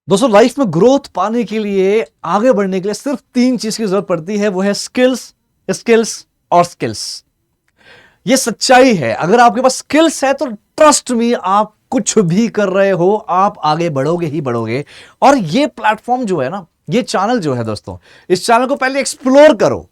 दोस्तों लाइफ में ग्रोथ पाने के लिए आगे बढ़ने के लिए सिर्फ तीन चीज की जरूरत पड़ती है। वो है स्किल्स, स्किल्स और स्किल्स। ये सच्चाई है। अगर आपके पास स्किल्स है तो ट्रस्ट मी, आप कुछ भी कर रहे हो आप आगे बढ़ोगे ही बढ़ोगे। और ये प्लेटफॉर्म जो है ना, ये चैनल जो है दोस्तों, इस चैनल को पहले एक्सप्लोर करो,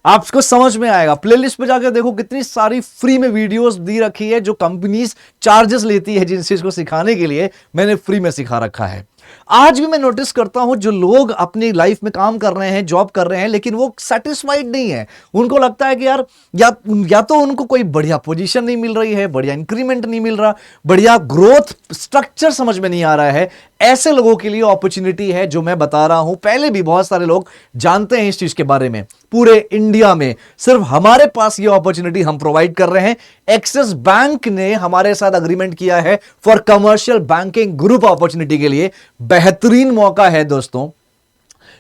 आपको समझ में आएगा। प्लेलिस्ट पे जाकर देखो कितनी सारी फ्री में वीडियोस दी रखी है जो कंपनीज चार्जेस लेती है जिन चीज को सिखाने के लिए, मैंने फ्री में सिखा रखा है। आज भी मैं नोटिस करता हूं जो लोग अपनी लाइफ में काम कर रहे हैं, जॉब कर रहे हैं, लेकिन वो सेटिस्फाइड नहीं है। उनको लगता है कि यार या तो उनको कोई बढ़िया पोजीशन नहीं मिल रही है, बढ़िया इंक्रीमेंट नहीं मिल रहा, बढ़िया ग्रोथ स्ट्रक्चर समझ में नहीं आ रहा है। ऐसे लोगों के लिए अपॉर्चुनिटी है जो मैं बता रहा हूं। पहले भी बहुत सारे लोग जानते हैं इस चीज के बारे में। पूरे इंडिया में सिर्फ हमारे पास ये अपॉर्चुनिटी हम प्रोवाइड कर रहे हैं। एक्सिस बैंक ने हमारे साथ अग्रीमेंट किया है for commercial banking group opportunity के लिए। बेहतरीन मौका है दोस्तों,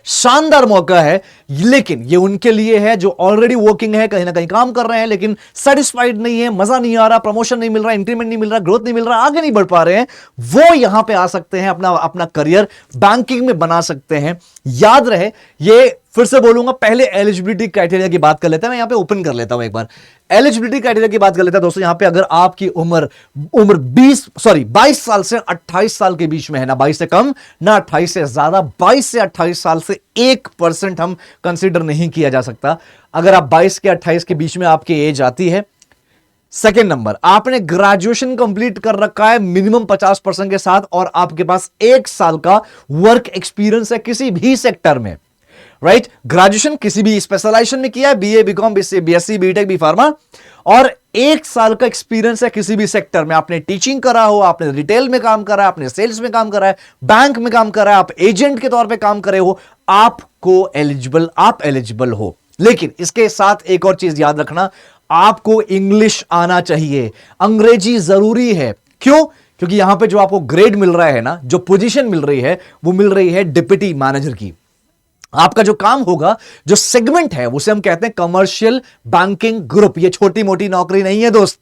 शानदार मौका है। लेकिन ये उनके लिए है जो ऑलरेडी वर्किंग है, कहीं ना कहीं काम कर रहे हैं, लेकिन सेटिस्फाइड नहीं है, मजा नहीं आ रहा, प्रमोशन नहीं मिल रहा, इंक्रीमेंट नहीं मिल रहा, ग्रोथ नहीं मिल रहा, आगे नहीं बढ़ पा रहे हैं। वो यहां पे आ सकते हैं, अपना अपना करियर बैंकिंग में बना सकते हैं। याद रहे, ये फिर से बोलूंगा, पहले एलिजिबिलिटी क्राइटेरिया की बात कर लेते हैं। मैं यहां पे ओपन कर लेता हूं एक बार, एलिजिबिलिटी क्राइटेरिया की बात कर लेते हैं दोस्तों। यहां पे अगर आपकी उम्र 22 साल से 28 साल के बीच में है, ना 22 से कम ना 28 से ज्यादा, 22 से 28 साल से 1% हम कंसीडर नहीं किया जा सकता। अगर आप 22 के 28 के बीच में आपकी एज आती है। सेकेंड नंबर, आपने ग्रेजुएशन कंप्लीट कर रखा है मिनिमम 50% के साथ, और आपके पास 1 साल का वर्क एक्सपीरियंस है किसी भी सेक्टर में। राइट, ग्रेजुएशन किसी भी स्पेशलाइजेशन में किया है, BA, BCom, BSc, BTech, B pharma, और 1 साल का एक्सपीरियंस है किसी भी सेक्टर में। आपने टीचिंग करा हो, आपने रिटेल में काम करा है, आपने सेल्स में काम करा है, बैंक में काम करा है, आप एजेंट के तौर पे काम करे हो, आप एलिजिबल हो। लेकिन इसके साथ एक और चीज याद रखना, आपको इंग्लिश आना चाहिए, अंग्रेजी जरूरी है। क्यों? क्योंकि यहां पे जो आपको ग्रेड मिल रहा है ना, जो पोजीशन मिल रही है, वो मिल रही है डिप्टी मैनेजर की। आपका जो काम होगा, जो सेगमेंट है, उसे हम कहते हैं कमर्शियल बैंकिंग ग्रुप। ये छोटी मोटी नौकरी नहीं है दोस्त,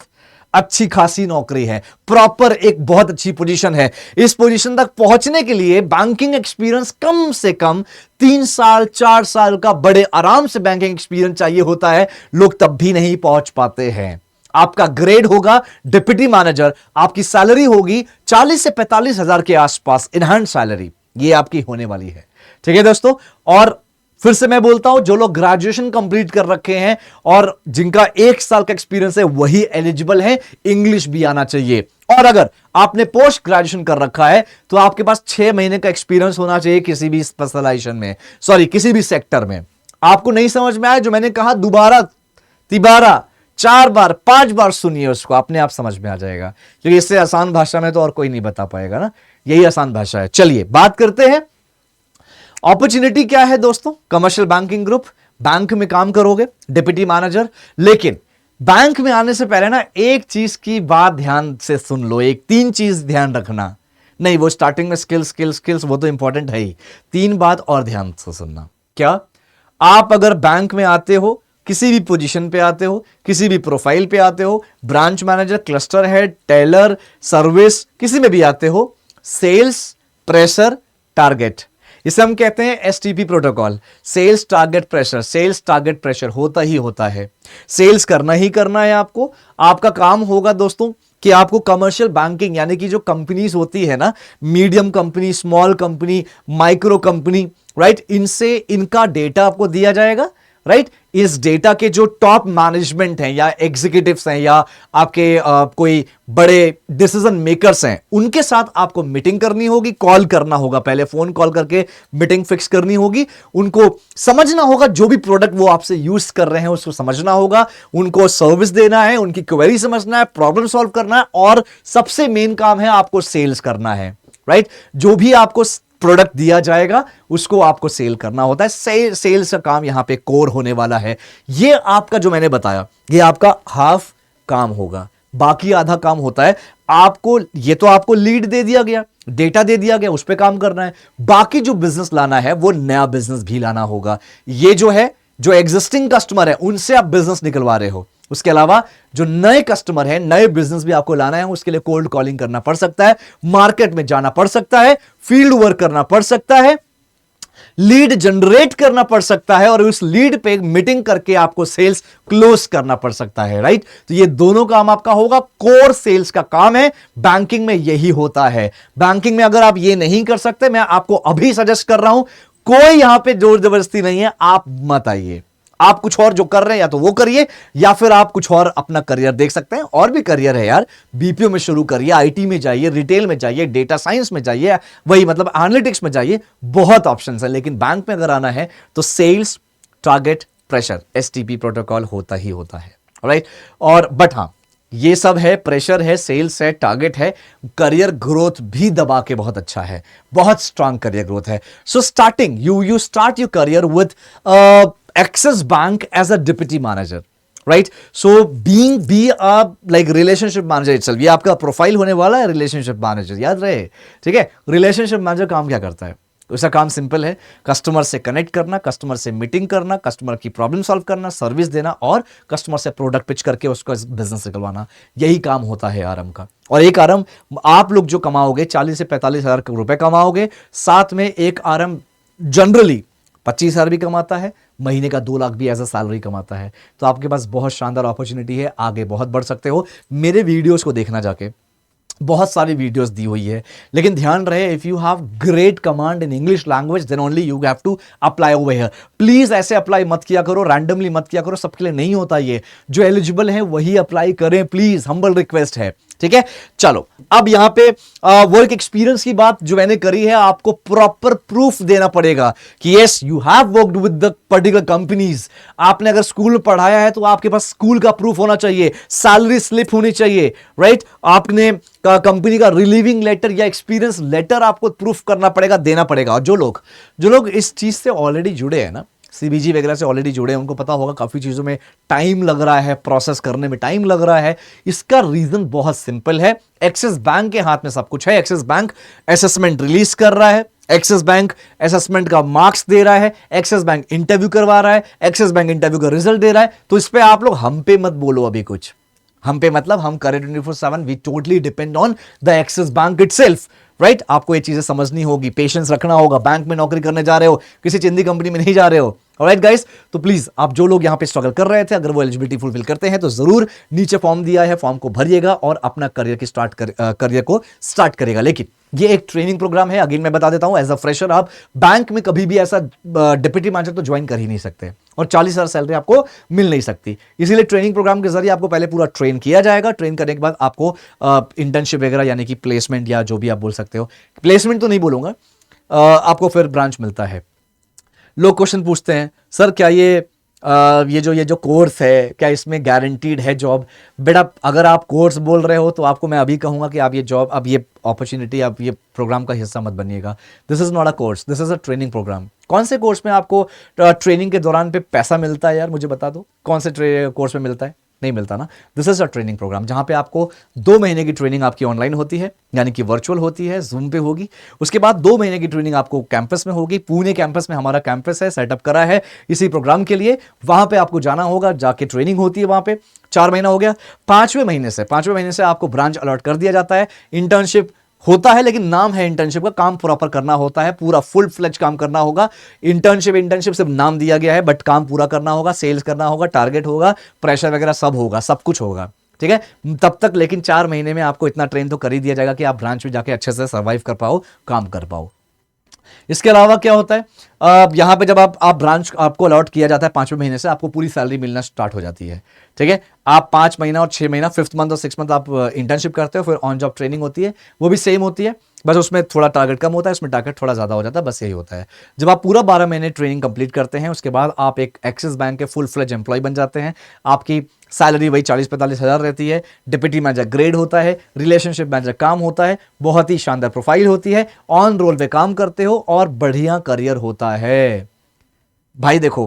अच्छी खासी नौकरी है, प्रॉपर एक बहुत अच्छी पोजीशन है। इस पोजीशन तक पहुंचने के लिए बैंकिंग एक्सपीरियंस कम से कम 3 साल 4 साल का बड़े आराम से बैंकिंग एक्सपीरियंस चाहिए होता है। लोग तब भी नहीं पहुंच पाते हैं। आपका ग्रेड होगा डिप्टी मैनेजर, आपकी सैलरी होगी 40 से 45 हजार के आसपास, इनहैंड सैलरी ये आपकी होने वाली है। ठीक है दोस्तों, और फिर से मैं बोलता हूं, जो लोग ग्रेजुएशन कंप्लीट कर रखे हैं और जिनका 1 साल का एक्सपीरियंस है वही एलिजिबल है। इंग्लिश भी आना चाहिए। और अगर आपने पोस्ट ग्रेजुएशन कर रखा है तो आपके पास 6 महीने का एक्सपीरियंस होना चाहिए किसी भी स्पेशलाइजेशन में, किसी भी सेक्टर में। आपको नहीं समझ में आया जो मैंने कहा, दोबारा, तिबारा, 4 बार 5 बार सुनिए, उसको अपने आप समझ में आ जाएगा। क्योंकि इससे आसान भाषा में तो और कोई नहीं बता पाएगा ना, यही आसान भाषा है। चलिए बात करते हैं अपॉर्चुनिटी क्या है दोस्तों। कमर्शियल बैंकिंग ग्रुप, बैंक में काम करोगे, डिप्टी मैनेजर। लेकिन बैंक में आने से पहले ना एक चीज की बात ध्यान से सुन लो, 3 चीज ध्यान रखना। नहीं, वो स्टार्टिंग में स्किल्स वो तो इंपॉर्टेंट है ही, 3 बात और ध्यान से सुनना। क्या? आप अगर बैंक में आते हो, किसी भी पोजीशन पे आते हो, किसी भी प्रोफाइल पे आते हो, branch manager, cluster head, teller, service, किसी में भी आते हो, सेल्स, प्रेशर, टारगेट, इसे हम कहते हैं STP protocol. Sales target pressure, sales target pressure होता ही होता है। सेल्स करना ही करना है आपको। आपका काम होगा दोस्तों कि आपको कमर्शियल बैंकिंग, यानी कि जो कंपनीज होती है ना, medium company, small company, micro company, right, इनसे इनका डेटा आपको दिया जाएगा। राइट, इस डेटा के जो टॉप मैनेजमेंट हैं या एग्जीक्यूटिव्स हैं या आपके कोई बड़े डिसीजन मेकर्स हैं, उनके साथ आपको मीटिंग करनी होगी, कॉल करना होगा, पहले फोन कॉल करके मीटिंग फिक्स करनी होगी। उनको समझना होगा, जो भी प्रोडक्ट वो आपसे यूज कर रहे हैं उसको समझना होगा, उनको सर्विस देना है, उनकी क्वेरी समझना है, प्रॉब्लम सॉल्व करना है, और सबसे मेन काम है आपको सेल्स करना है। राइट, जो भी आपको प्रोडक्ट दिया जाएगा उसको आपको सेल करना होता है। सेल्स का काम यहां पे कोर होने वाला है। ये आपका जो मैंने बताया, ये आपका हाफ काम होगा, बाकी आधा काम होता है आपको। ये तो आपको लीड दे दिया गया, डेटा दे दिया गया, उस पर काम करना है। बाकी जो बिजनेस लाना है वो नया बिजनेस भी लाना होगा। ये जो है, जो एग्जिस्टिंग कस्टमर है उनसे आप बिजनेस निकलवा रहे हो, उसके अलावा जो नए कस्टमर है, नए बिजनेस भी आपको लाना है, उसके लिए कोल्ड कॉलिंग करना पड़ सकता है, मार्केट में जाना पड़ सकता है, फील्ड वर्क करना पड़ सकता है, लीड जनरेट करना पड़ सकता है, और उस लीड पे मीटिंग करके आपको सेल्स क्लोज करना पड़ सकता है, राइट। तो ये दोनों काम आपका होगा, कोर सेल्स का काम है। बैंकिंग में यही होता है। बैंकिंग में अगर आप ये नहीं कर सकते, मैं आपको अभी सजेस्ट कर रहा हूं, कोई यहां पे जोर जबरदस्ती नहीं है, आप मत आइए। आप कुछ और जो कर रहे हैं या तो वो करिए, या फिर आप कुछ और अपना करियर देख सकते हैं। और भी करियर है यार, बीपीओ में शुरू करिए, आईटी में जाइए, रिटेल में जाइए, डेटा साइंस में जाइए, वही मतलब एनालिटिक्स में जाइए, बहुत ऑप्शंस है। लेकिन बैंक में अगर आना है तो sales, target, pressure, STP protocol होता ही होता है, राइट। और बट हाँ, ये सब है, प्रेशर है, सेल्स है, टारगेट है, करियर ग्रोथ भी दबा के बहुत अच्छा है, बहुत स्ट्रांग करियर ग्रोथ है। So starting you start your career with Axis Bank as a deputy manager, right? So be a like relationship manager itself. ये आपका प्रोफाइल होने वाला है, रिलेशनशिप मैनेजर, याद रहे, ठीक है। रिलेशनशिप मैनेजर काम क्या करता है? उसका काम सिंपल है, कस्टमर से कनेक्ट करना, कस्टमर से मीटिंग करना, कस्टमर की प्रॉब्लम सॉल्व करना, सर्विस देना, और कस्टमर से प्रोडक्ट पिच करके उसका बिजनेस निकलवाना। यही काम होता है आरएम का। और एक आरएम आप लोग जो कमाओगे 40 से 45 हजार रुपए कमाओगे, साथ में एक आरएम जनरली 25,000 भी कमाता है, महीने का 2 लाख भी एज अ सैलरी कमाता है। तो आपके पास बहुत शानदार अपॉर्चुनिटी है, आगे बहुत बढ़ सकते हो। मेरे वीडियोस को देखना जाके, बहुत सारी वीडियोस दी हुई है, लेकिन ध्यान रहे, if you have great command in English language then only you have to apply over here. Please ऐसे अप्लाई मत किया करो, रैंडमली मत किया करो, सबके लिए नहीं होता ये। जो एलिजिबल है वही अप्लाई करें, प्लीज, हम्बल रिक्वेस्ट है, ठीक है। चलो, अब यहां पे वर्क एक्सपीरियंस की बात जो मैंने करी है, आपको प्रॉपर प्रूफ देना पड़ेगा कि yes you have worked with the particular companies. आपने अगर स्कूल में पढ़ाया है तो आपके पास स्कूल का प्रूफ होना चाहिए, सैलरी स्लिप होनी चाहिए, राइट। आपने कंपनी का रिलीविंग लेटर या एक्सपीरियंस लेटर आपको प्रूफ करना पड़ेगा, देना पड़ेगा। और जो लोग इस चीज से ऑलरेडी जुड़े हैं ना, सीबीजी वगैरह से ऑलरेडी जुड़े हैं, उनको पता होगा काफी चीजों में टाइम लग रहा है, प्रोसेस करने में टाइम लग रहा है। इसका रीजन बहुत सिंपल है, एक्सिस बैंक के हाथ में सब कुछ है। एक्सिस बैंक असेसमेंट रिलीज कर रहा है, एक्सिस बैंक असेसमेंट का मार्क्स दे रहा है, एक्सिस बैंक इंटरव्यू करवा रहा है, एक्सिस बैंक इंटरव्यू का रिजल्ट दे रहा है। तो इस पे आप लोग हम पे मत बोलो अभी कुछ। हम पे मतलब हम करें 24/7, we totally depend on the Axis Bank itself, right. आपको ये चीजें समझनी होगी, पेशेंस रखना होगा। बैंक में नौकरी करने जा रहे हो, किसी चिंदी कंपनी में नहीं जा रहे हो, ऑलराइट गाइस। तो प्लीज, आप जो लोग यहां पे स्ट्रगल कर रहे थे, अगर वो एलिजिबिलिटी फुलफिल करते हैं तो जरूर नीचे फॉर्म दिया है, फॉर्म को भरिएगा और अपना करियर को स्टार्ट करेगा। लेकिन ये एक ट्रेनिंग प्रोग्राम है, अगेन मैं बता देता हूं, एज अ फ्रेशर आप बैंक में कभी भी ऐसा डिप्टी मैनेजर तो ज्वाइन कर ही नहीं सकते, और 40,000 सैलरी आपको मिल नहीं सकती। इसीलिए ट्रेनिंग प्रोग्राम के जरिए आपको पहले पूरा ट्रेन किया जाएगा। ट्रेन करने के बाद आपको इंटर्नशिप वगैरह, यानी कि प्लेसमेंट या जो भी आप बोल सकते हो, प्लेसमेंट तो नहीं बोलूंगा, आपको फिर ब्रांच मिलता है। लोग क्वेश्चन पूछते हैं, सर क्या ये जो कोर्स है, क्या इसमें गारंटीड है जॉब? बेटा, अगर आप कोर्स बोल रहे हो तो आपको मैं अभी कहूंगा कि आप ये जॉब, अब ये अपॉर्चुनिटी, आप ये प्रोग्राम का हिस्सा मत बनिएगा। This is not a course, this is a training programme. कौन से कोर्स में आपको ट्रेनिंग के दौरान पे पैसा मिलता है यार, मुझे बता दो, कौन से कोर्स में मिलता है? नहीं मिलता ना। This is a training programme, जहां पे आपको 2 महीने की ट्रेनिंग आपकी ऑनलाइन होती है, यानी कि वर्चुअल होती है, जूम पे होगी। उसके बाद 2 महीने की ट्रेनिंग आपको कैंपस में होगी। पुणे कैंपस में हमारा कैंपस है, सेटअप करा है इसी प्रोग्राम के लिए। वहां पे आपको जाना होगा, जाके ट्रेनिंग होती है वहां पे। 4 महीना हो गया। 5वें महीने से आपको ब्रांच अलॉट कर दिया जाता है। इंटर्नशिप होता है, लेकिन नाम है इंटर्नशिप का, काम प्रॉपर करना होता है, पूरा फुल फ्लेज काम करना होगा। इंटर्नशिप सिर्फ नाम दिया गया है, बट काम पूरा करना होगा, सेल्स करना होगा, टारगेट होगा, प्रेशर वगैरह सब होगा, सब कुछ होगा, ठीक है। तब तक लेकिन 4 महीने में आपको इतना ट्रेन तो कर ही दिया जाएगा कि आप ब्रांच में जाके अच्छे से सर्वाइव कर पाओ, काम कर पाओ। इसके अलावा क्या होता है, यहां पे जब आप ब्रांच आपको अलॉट किया जाता है 5वें महीने से, आपको पूरी सैलरी मिलना स्टार्ट हो जाती है, ठीक है। आप 5 महीना और 6 महीना, 5th मंथ और 6th मंथ आप इंटर्नशिप करते हो, फिर ऑन जॉब ट्रेनिंग होती है, वो भी सेम होती है, बस उसमें थोड़ा टारगेट कम होता है, उसमें टारगेट थोड़ा ज्यादा हो जाता है, बस यही होता है। जब आप पूरा 12 महीने ट्रेनिंग कंप्लीट करते हैं, उसके बाद आप एक एक्सिस बैंक के फुल फ्लेज एम्प्लॉय बन जाते हैं। आपकी सैलरी वही 40-45 हजार रहती है। डिप्टी मैनेजर ग्रेड होता है, रिलेशनशिप मैनेजर काम होता है, बहुत ही शानदार प्रोफाइल होती है, ऑन रोल पे काम करते हो और बढ़िया करियर होता है। भाई देखो,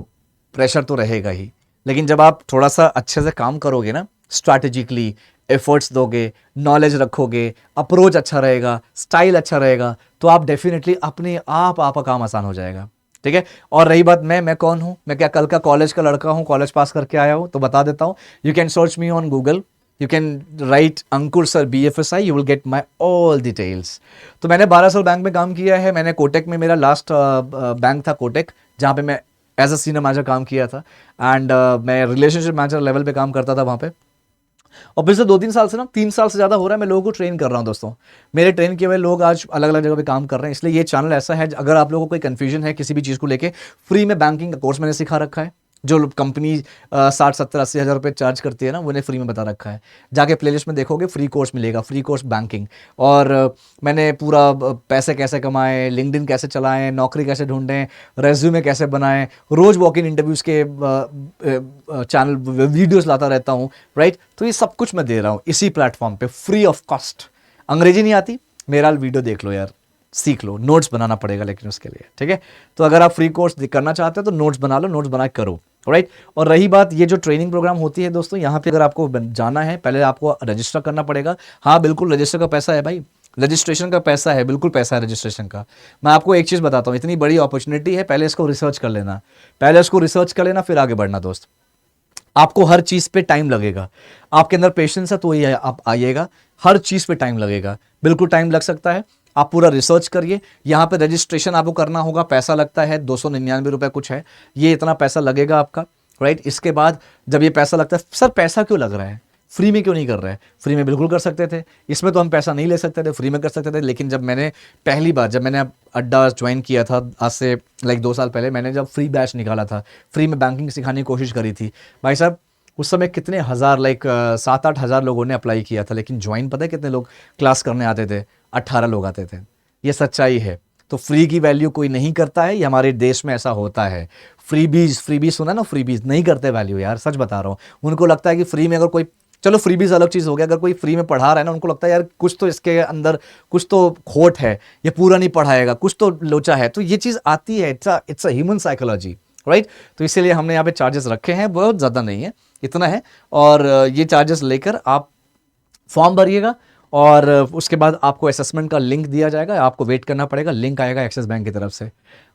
प्रेशर तो रहेगा ही, लेकिन जब आप थोड़ा सा अच्छे से काम करोगे ना, स्ट्रैटेजिकली एफर्ट्स दोगे, नॉलेज रखोगे, अप्रोच अच्छा रहेगा, स्टाइल अच्छा रहेगा, तो आप डेफिनेटली अपने आप आपका काम आसान हो जाएगा। ठीक है। और रही बात मैं कौन हूं, मैं क्या कल का कॉलेज का लड़का हूं, कॉलेज पास करके आया हूं, तो बता देता हूं, you can search me on Google, you can write Ankur sir BFSI, you will get my all details. तो मैंने 12 साल बैंक में काम किया है। मैंने कोटेक में, मेरा लास्ट बैंक था कोटेक, जहाँ पे मैं एज अ सीनियर मैनेजर काम किया था। एंड मैं रिलेशनशिप मैनेजर लेवल पे काम करता था वहाँ पे। और पिछले 2-3 साल से ना, 3 साल से ज़्यादा हो रहा है, मैं लोगों को ट्रेन कर रहा हूँ दोस्तों। मेरे ट्रेन किए हुए लोग आज अलग अलग जगह पे काम कर रहे हैं। इसलिए ये चैनल ऐसा है, अगर आप लोगों को कोई कंफ्यूजन है किसी भी चीज़ को लेके, फ्री में बैंकिंग का कोर्स मैंने सिखा रखा है। जो कंपनी 60-70-80 हज़ार रुपये चार्ज करती है ना, उन्हें फ्री में बता रखा है। जाके प्लेलिस्ट में देखोगे, फ्री कोर्स मिलेगा, फ्री कोर्स बैंकिंग। और मैंने पूरा पैसे कैसे कमाएं, लिंक्डइन कैसे चलाएं, नौकरी कैसे ढूंढें, रेज्यूमे कैसे बनाएं, रोज वॉक इन इंटरव्यूज़ के चैनल वीडियोस लाता रहता हूं, राइट। तो ये सब कुछ मैं दे रहा हूं इसी प्लेटफॉर्म पे, फ्री ऑफ कॉस्ट। अंग्रेजी नहीं आती, मेरा वीडियो देख लो यार, सीख लो। नोट्स बनाना पड़ेगा लेकिन उसके लिए, ठीक है। तो अगर आप फ्री कोर्स करना चाहते हो तो नोट्स बना लो, नोट्स बना के करो, राइट। और रही बात ये जो ट्रेनिंग प्रोग्राम होती है दोस्तों, यहाँ पे अगर आपको जाना है, पहले आपको रजिस्टर करना पड़ेगा। हाँ बिल्कुल, रजिस्टर का पैसा है भाई, रजिस्ट्रेशन का पैसा है, बिल्कुल पैसा है रजिस्ट्रेशन का। मैं आपको एक चीज़ बताता हूँ, इतनी बड़ी अपॉर्चुनिटी है, पहले इसको रिसर्च कर लेना, पहले इसको रिसर्च कर लेना, फिर आगे बढ़ना दोस्त। आपको हर चीज़ पे टाइम लगेगा, आपके अंदर पेशेंस है तो ही आप आइएगा। हर चीज़ पे टाइम लगेगा, बिल्कुल टाइम लग सकता है। आप पूरा रिसर्च करिए। यहाँ पे रजिस्ट्रेशन आपको करना होगा, पैसा लगता है 299 रुपये कुछ है, ये इतना पैसा लगेगा आपका, राइट। इसके बाद जब ये पैसा लगता है, सर पैसा क्यों लग रहा है, फ्री में क्यों नहीं कर रहे हैं? फ्री में बिल्कुल कर सकते थे, इसमें तो हम पैसा नहीं ले सकते थे, फ्री में कर सकते थे। लेकिन जब मैंने पहली बार, जब मैंने अड्डा ज्वाइन किया था आज से 2 साल पहले, मैंने जब फ्री बैच निकाला था, फ्री में बैंकिंग सिखाने की कोशिश करी थी, भाई साहब उस समय कितने हज़ार 7-8 हज़ार लोगों ने अप्लाई किया था, लेकिन ज्वाइन पता है कितने लोग क्लास करने आते थे? 18 लोग आते थे। ये सच्चाई है। तो फ्री की वैल्यू कोई नहीं करता है, ये हमारे देश में ऐसा होता है। फ्रीबीज सुना ना, फ्रीबीज नहीं करते वैल्यू यार, सच बता रहा हूँ। उनको लगता है कि फ्री में अगर कोई, चलो फ्रीबीज अलग चीज़ हो गया, अगर कोई फ्री में पढ़ा रहा है ना, उनको लगता है यार कुछ तो इसके अंदर कुछ तो खोट है, ये पूरा नहीं पढ़ाएगा, कुछ तो लोचा है। तो ये चीज़ आती है, it's a human psychology, right. तो इसीलिए हमने यहाँ पे चार्जेस रखे हैं, बहुत ज़्यादा नहीं है, इतना है। और ये चार्जेस लेकर आप फॉर्म भरिएगा, और उसके बाद आपको असेसमेंट का लिंक दिया जाएगा, आपको वेट करना पड़ेगा, लिंक आएगा एक्सिस बैंक की तरफ से।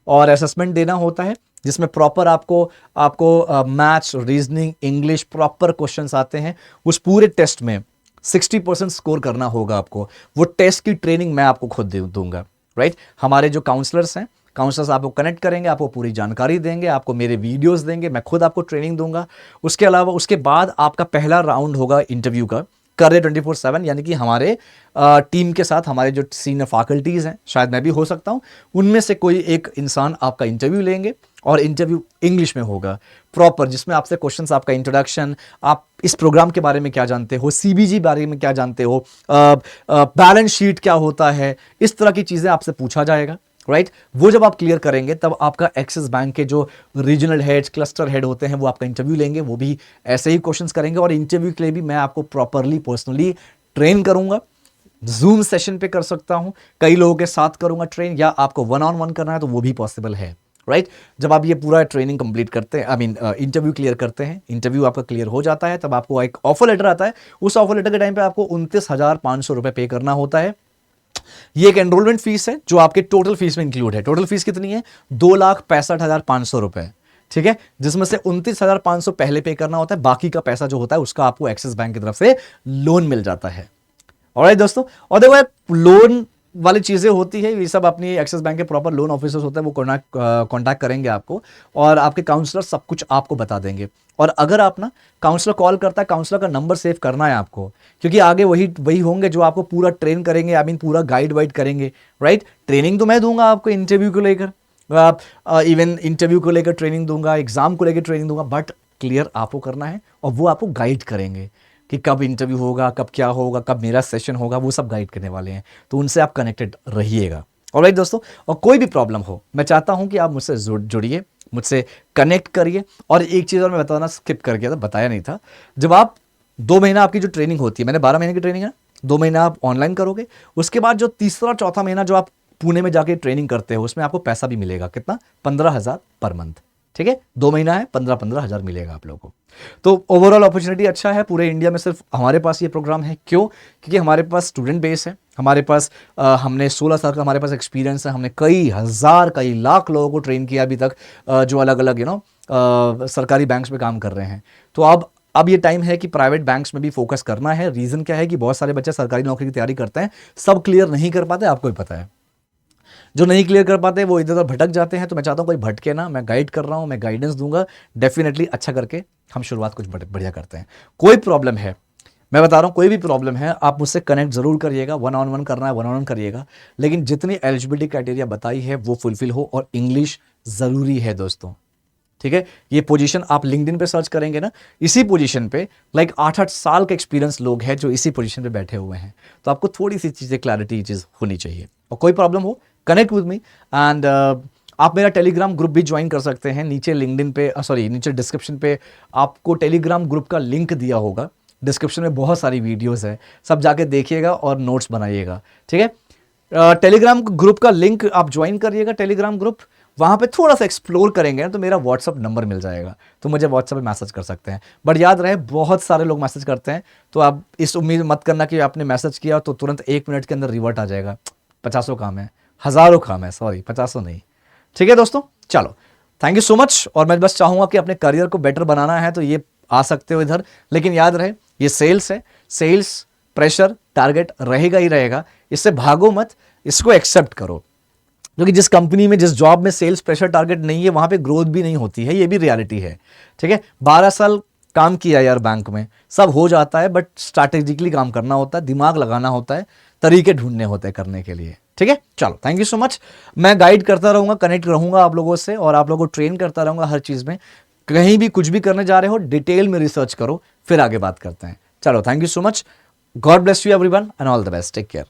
और असेसमेंट देना होता है जिसमें प्रॉपर आपको maths, reasoning, English proper questions आते हैं। उस पूरे टेस्ट में 60% स्कोर करना होगा आपको। वो टेस्ट की ट्रेनिंग मैं आपको खुद दूंगा, राइट। हमारे जो काउंसलर्स हैं, काउंसलर्स आपको कनेक्ट करेंगे, आपको पूरी जानकारी देंगे, आपको मेरे वीडियोस देंगे, मैं खुद आपको ट्रेनिंग दूंगा। उसके अलावा उसके बाद आपका पहला राउंड होगा इंटरव्यू का, करियर 24/7, यानी कि हमारे टीम के साथ हमारे जो सीनियर फैकल्टीज़ हैं, शायद मैं भी हो सकता हूं, उनमें से कोई एक इंसान आपका इंटरव्यू लेंगे। और इंटरव्यू इंग्लिश में होगा प्रॉपर, जिसमें आपसे क्वेश्चंस, आपका इंट्रोडक्शन, आप इस प्रोग्राम के बारे में क्या जानते हो, CBG बारे में क्या जानते हो, बैलेंस शीट क्या होता है, इस तरह की चीज़ें आपसे पूछा जाएगा, राइट। वो जब आप क्लियर करेंगे तब आपका एक्सिस बैंक के जो रीजनल हेड्स, क्लस्टर हेड होते हैं, वो आपका इंटरव्यू लेंगे, वो भी ऐसे ही क्वेश्चंस करेंगे। और इंटरव्यू के लिए भी मैं आपको प्रॉपरली पर्सनली ट्रेन करूंगा। जूम सेशन पे कर सकता हूं, कई लोगों के साथ करूंगा ट्रेन, या आपको 1-on-1 करना है तो वो भी पॉसिबल है, राइट। जब आप ये पूरा ट्रेनिंग कंप्लीट करते हैं, इंटरव्यू क्लियर करते हैं, इंटरव्यू आपका क्लियर हो जाता है, तब आपको एक ऑफर लेटर आता है। उस ऑफर लेटर के टाइम पे आपको 29,500 रुपए पे करना होता है। ये एक एनरोलमेंट फीस है जो आपके टोटल फीस में इंक्लूड है। टोटल फीस कितनी है? 2,65,500 रुपए, ठीक है। जिसमें से 29,500 पहले पे करना होता है, बाकी का पैसा जो होता है उसका आपको एक्सिस बैंक की तरफ से लोन मिल जाता है। ऑलराइट दोस्तों, और देखो लोन वाली चीजें होती है, ये सब अपनी एक्सिस बैंक के प्रॉपर लोन ऑफिसर्स होते हैं, वो कॉन्टैक्ट करेंगे आपको, और आपके काउंसलर सब कुछ आपको बता देंगे। और अगर आप ना, काउंसलर कॉल करता है, काउंसलर का नंबर सेव करना है आपको, क्योंकि आगे वही होंगे जो आपको पूरा ट्रेन करेंगे, पूरा गाइड वाइड करेंगे, राइट। ट्रेनिंग तो मैं दूंगा आपको इंटरव्यू को लेकर, इवन इंटरव्यू को लेकर ट्रेनिंग दूंगा, एग्जाम को लेकर ट्रेनिंग दूंगा, बट क्लियर आपको करना है, और वो आपको गाइड करेंगे कि कब इंटरव्यू होगा, कब क्या होगा, कब मेरा सेशन होगा, वो सब गाइड करने वाले हैं। तो उनसे आप कनेक्टेड रहिएगा, ऑलराइट दोस्तों। और कोई भी प्रॉब्लम हो, मैं चाहता हूं कि आप मुझसे जुड़िए, मुझसे कनेक्ट करिए। और एक चीज़ और मैं बताना स्किप कर गया था, बताया नहीं था, जब आप 2 महीना आपकी जो ट्रेनिंग होती है, मैंने 12 महीने की ट्रेनिंग है, 2 महीना आप ऑनलाइन करोगे, उसके बाद जो तीसरा चौथा महीना जो आप पुणे में जाके ट्रेनिंग करते हो, उसमें आपको पैसा भी मिलेगा। कितना? 15,000 पर मंथ, ठीक है। 2 महीना है, 15-15 हज़ार मिलेगा आप लोगों को। तो ओवरऑल अपॉर्चुनिटी अच्छा है, पूरे इंडिया में सिर्फ हमारे पास ये प्रोग्राम है। क्यों? क्योंकि हमारे पास स्टूडेंट बेस है, हमारे पास हमने 16 साल का हमारे पास एक्सपीरियंस है, हमने कई हज़ार कई लाख लोगों को ट्रेन किया अभी तक, जो अलग अलग सरकारी बैंक्स में काम कर रहे हैं। तो अब ये टाइम है कि प्राइवेट बैंक्स में भी फोकस करना है। रीज़न क्या है कि बहुत सारे बच्चे सरकारी नौकरी की तैयारी करते हैं, सब क्लियर नहीं कर पाते, आपको भी पता है। जो नहीं क्लियर कर पाते वो इधर उधर भटक जाते हैं। तो मैं चाहता हूँ कोई भटके ना, मैं गाइड कर रहा हूँ, मैं गाइडेंस दूंगा, डेफिनेटली अच्छा करके हम शुरुआत कुछ बढ़िया करते हैं। कोई प्रॉब्लम है, मैं बता रहा हूँ, कोई भी प्रॉब्लम है आप मुझसे कनेक्ट जरूर करिएगा, वन ऑन वन करना है वन ऑन वन करिएगा, लेकिन जितनी एलिजिबिलिटी क्राइटेरिया बताई है वो फुलफिल हो, और इंग्लिश ज़रूरी है दोस्तों, ठीक है। ये पोजीशन आप लिंक्डइन पे सर्च करेंगे ना, इसी पोजीशन पे लाइक 8-8 साल के एक्सपीरियंस लोग हैं जो इसी पोजीशन पे बैठे हुए हैं। तो आपको थोड़ी सी चीज़ें क्लैरिटी चीज़ होनी चाहिए, और कोई प्रॉब्लम हो कनेक्ट विद मी, एंड आप मेरा टेलीग्राम ग्रुप भी ज्वाइन कर सकते हैं। नीचे लिंक्डइन पे नीचे डिस्क्रिप्शन पे आपको टेलीग्राम ग्रुप का लिंक दिया होगा, डिस्क्रिप्शन में बहुत सारी वीडियोस है, सब जाके देखिएगा और नोट्स बनाइएगा, ठीक है। टेलीग्राम ग्रुप का लिंक आप ज्वाइन करिएगा, टेलीग्राम ग्रुप, वहाँ पे थोड़ा सा एक्सप्लोर करेंगे ना तो मेरा व्हाट्सअप नंबर मिल जाएगा, तो मुझे व्हाट्सअप पे मैसेज कर सकते हैं। बट याद रहे बहुत सारे लोग मैसेज करते हैं, तो आप इस उम्मीद मत करना कि आपने मैसेज किया तो तुरंत 1 मिनट के अंदर रिवर्ट आ जाएगा। 50 काम है, हज़ारों काम है, सॉरी 50 नहीं, ठीक है दोस्तों। चलो थैंक यू सो मच, और मैं बस चाहूँगा कि अपने करियर को बेटर बनाना है तो ये आ सकते हो इधर, लेकिन याद रहे ये सेल्स है, सेल्स प्रेशर टारगेट रहेगा ही रहेगा, इससे भागो मत, इसको एक्सेप्ट करो, क्योंकि जिस कंपनी में जिस जॉब में सेल्स प्रेशर टारगेट नहीं है वहां पे ग्रोथ भी नहीं होती है, ये भी रियलिटी है, ठीक है। 12 साल काम किया यार बैंक में, सब हो जाता है, बट स्ट्रैटेजिकली काम करना होता है, दिमाग लगाना होता है, तरीके ढूंढने होते हैं करने के लिए, ठीक है। चलो थैंक यू सो मच, मैं गाइड करता रहूंगा, कनेक्ट रहूंगा आप लोगों से, और आप लोगों को ट्रेन करता रहूंगा हर चीज़ में। कहीं भी कुछ भी करने जा रहे हो डिटेल में रिसर्च करो, फिर आगे बात करते हैं। चलो thank you so much, God bless you everyone and all the best, take care.